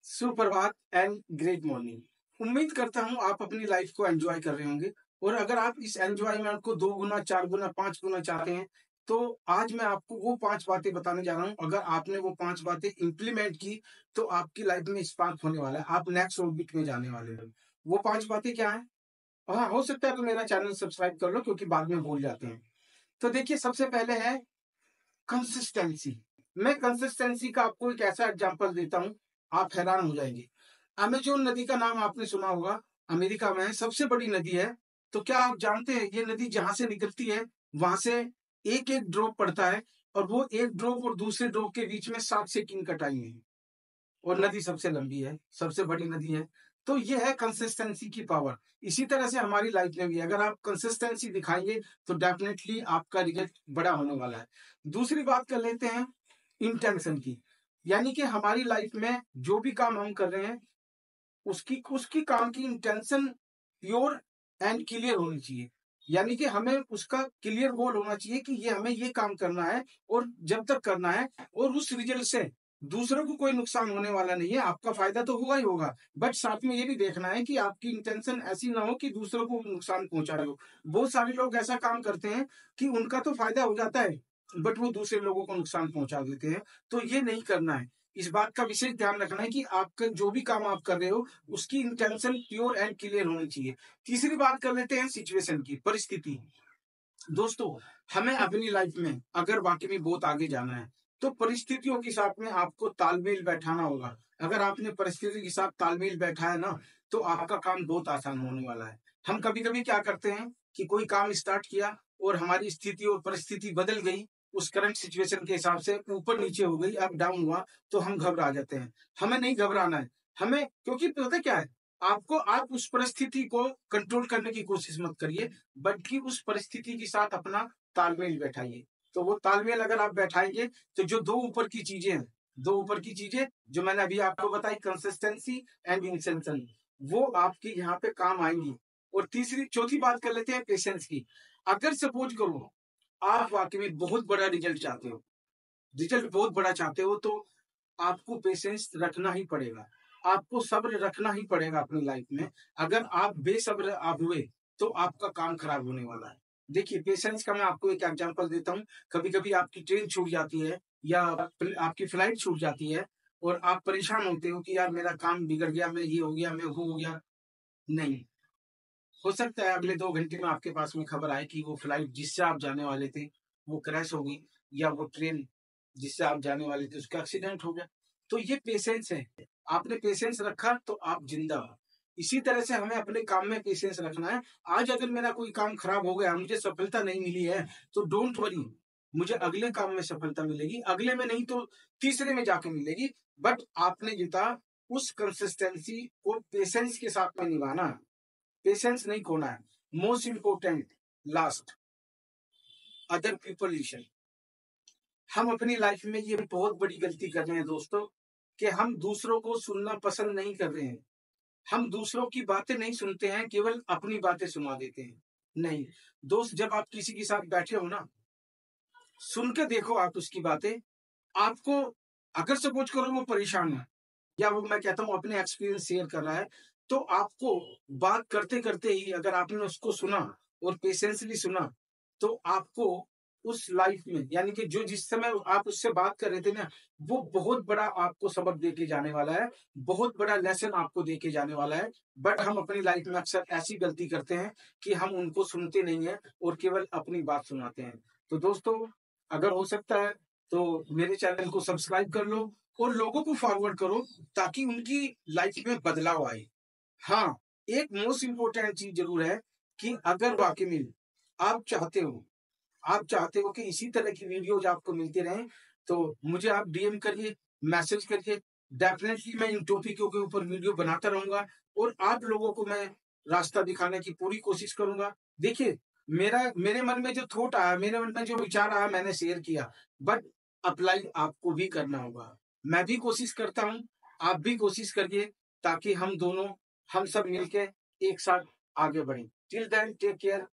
सुप्रभात and great morning. उम्मीद करता हूँ आप अपनी लाइफ को एंजॉय कर रहे होंगे। और अगर आप इस एंजॉयमेंट को 2 गुना, 4 गुना, 5 गुना चाहते हैं, तो आज मैं आपको वो 5 बातें बताने जा रहा हूँ। अगर आपने वो 5 बातें इंप्लीमेंट की तो आपकी लाइफ में स्पार्क होने वाला है, आप नेक्स्ट ऑर्बिट में जाने वाले हो। वो 5 बातें क्या है? हाँ, हो सकता है तो मेरा चैनल सब्सक्राइब कर लो, क्योंकि बाद में भूल जाते हैं। तो देखिए, सबसे पहले है कंसिस्टेंसी। मैं कंसिस्टेंसी का आपको एक ऐसा एग्जांपल देता हूँ, आप हैरान हो जाएंगे। अमेजोन नदी का नाम आपने सुना होगा, अमेरिका में है, सबसे बड़ी नदी है। तो क्या आप जानते हैं ये नदी जहां से निकलती है वहां से एक एक ड्रॉप पड़ता है, और वो एक ड्रॉप और दूसरे ड्रॉप के बीच में 7 सेकंड का टाइम है, और नदी सबसे लंबी है, सबसे बड़ी नदी है। तो ये है कंसिस्टेंसी की पावर। इसी तरह से हमारी लाइफ में भी अगर आप कंसिस्टेंसी दिखाएंगे तो डेफिनेटली आपका रिजल्ट बड़ा होने वाला है। दूसरी बात कर लेते हैं इंटेंशन की। यानी कि हमारी लाइफ में जो भी काम हम कर रहे हैं, उसकी उसकी काम की इंटेंशन प्योर एंड क्लियर होनी चाहिए। यानी कि हमें उसका क्लियर गोल होना चाहिए कि ये हमें ये काम करना है, और जब तक करना है, और उस रिजल्ट से दूसरों को कोई नुकसान होने वाला नहीं है। आपका फायदा तो होगा ही होगा, बट साथ में ये भी देखना है कि आपकी इंटेंशन ऐसी ना हो कि दूसरों को नुकसान पहुंचा रहे हो। बहुत सारे लोग ऐसा काम करते हैं कि उनका तो फायदा हो जाता है, बट वो दूसरे लोगों को नुकसान पहुंचा देते हैं। तो ये नहीं करना है। इस बात का विशेष ध्यान रखना है कि आपका जो भी काम आप कर रहे हो, उसकी इंटेंशन प्योर एंड क्लियर होनी चाहिए। तीसरी बात कर लेते हैं सिचुएशन की, परिस्थिति। दोस्तों, हमें अपनी लाइफ में अगर वाकई में बहुत आगे जाना है, तो परिस्थितियों के साथ में आपको तालमेल बैठाना होगा। अगर आपने परिस्थिति के साथ तालमेल बैठाया ना, तो आपका काम बहुत आसान होने वाला है। हम कभी कभी क्या करते हैं कि कोई काम स्टार्ट किया और हमारी स्थिति और परिस्थिति बदल गई, उस करंट सिचुएशन के हिसाब से ऊपर नीचे हो गई, अप डाउन हुआ, तो हम घबरा जाते हैं। हमें नहीं घबराना है। हमें, क्योंकि पता क्या है, आप उस परिस्थिति को कंट्रोल करने की कोशिश मत करिए, बल्कि उस परिस्थिति के साथ अपना तालमेल बैठाइए। तो वो तालमेल अगर आप बैठाएंगे, तो जो दो ऊपर की चीजें जो मैंने अभी आपको बताई, कंसिस्टेंसी एंड इंटेंशन, वो आपकी यहाँ पे काम आएंगी। और चौथी बात कर लेते हैं पेशेंस की। अगर सपोज करो आप वाकई में बहुत बड़ा रिजल्ट चाहते हो, रिजल्ट बहुत बड़ा चाहते हो, तो आपको पेशेंस रखना ही पड़ेगा। आपको सब्र रखना ही पड़ेगा अपनी लाइफ में। अगर आप बेसब्र आप हुए, तो आपका काम खराब होने वाला है। देखिए, पेशेंस का मैं आपको एक एग्जांपल देता हूँ। कभी कभी आपकी ट्रेन छूट जाती है, या आपकी फ्लाइट छूट जाती है, और आप परेशान होते हो कि यार मेरा काम बिगड़ गया, मैं ये हो गया, मैं वो हो गया। नहीं, हो सकता है अगले 2 घंटे में आपके पास में खबर आए कि वो फ्लाइट जिससे आप जाने वाले थे वो क्रैश हो गई, या वो ट्रेन जिससे आप जाने वाले थे उसका एक्सीडेंट हो गया। तो ये पेशेंस है। आपने पेशेंस रखा तो आप जिंदा हो। इसी तरह से हमें अपने काम में पेशेंस रखना है। आज अगर मेरा कोई काम खराब हो गया, मुझे सफलता नहीं मिली है, तो डोंट वरी, मुझे अगले काम में सफलता मिलेगी। अगले में नहीं तो तीसरे में जाके मिलेगी। बट आपने जीता, उस कंसिस्टेंसी को पेशेंस के साथ में निभाना है। पेशेंस नहीं खोना है। Most important, last, other people listen. हम अपनी लाइफ में ये बहुत बड़ी गलती कर रहे हैं दोस्तों, कि हम दूसरों को सुनना पसंद नहीं कर रहे हैं। हम दूसरों की बातें नहीं सुनते हैं, केवल अपनी बातें सुना देते हैं। नहीं दोस्त, जब आप किसी के साथ बैठे हो ना, सुन के देखो आप उसकी बातें। आपको, अगर सपोज करो वो परेशान है, या वो, मैं कहता हूँ, अपने एक्सपीरियंस शेयर कर रहा है, तो आपको बात करते करते ही अगर आपने उसको सुना और पेशेंसली सुना, तो आपको उस लाइफ में, यानी कि जो जिस समय आप उससे बात कर रहे थे ना, वो बहुत बड़ा आपको सबक दे के जाने वाला है, बहुत बड़ा लेसन आपको दे के जाने वाला है। बट हम अपनी लाइफ में अक्सर ऐसी गलती करते हैं कि हम उनको सुनते नहीं है और केवल अपनी बात सुनाते हैं। तो दोस्तों, अगर हो सकता है तो मेरे चैनल को सब्सक्राइब कर लो और लोगों को फॉरवर्ड करो, ताकि उनकी लाइफ में बदलाव आए। हाँ, एक मोस्ट इंपोर्टेंट चीज जरूर है कि अगर वाकई में आप चाहते हो कि इसी तरह की वीडियोज आपको मिलती रहें, तो मुझे आप डीएम करिए, मैसेज करिए। डेफिनेटली मैं इन टॉपिकों के ऊपर वीडियो बनाता रहूंगा, और आप लोगों को मैं रास्ता दिखाने की पूरी कोशिश करूंगा। देखिए, मेरे मन में जो थॉट आया, मेरे मन में जो विचार आया, मैंने शेयर किया, बट अप्लाई आपको भी करना होगा। मैं भी कोशिश करता हूँ, आप भी कोशिश करिए, ताकि हम सब मिलके एक साथ आगे बढ़ें। Till then, take care.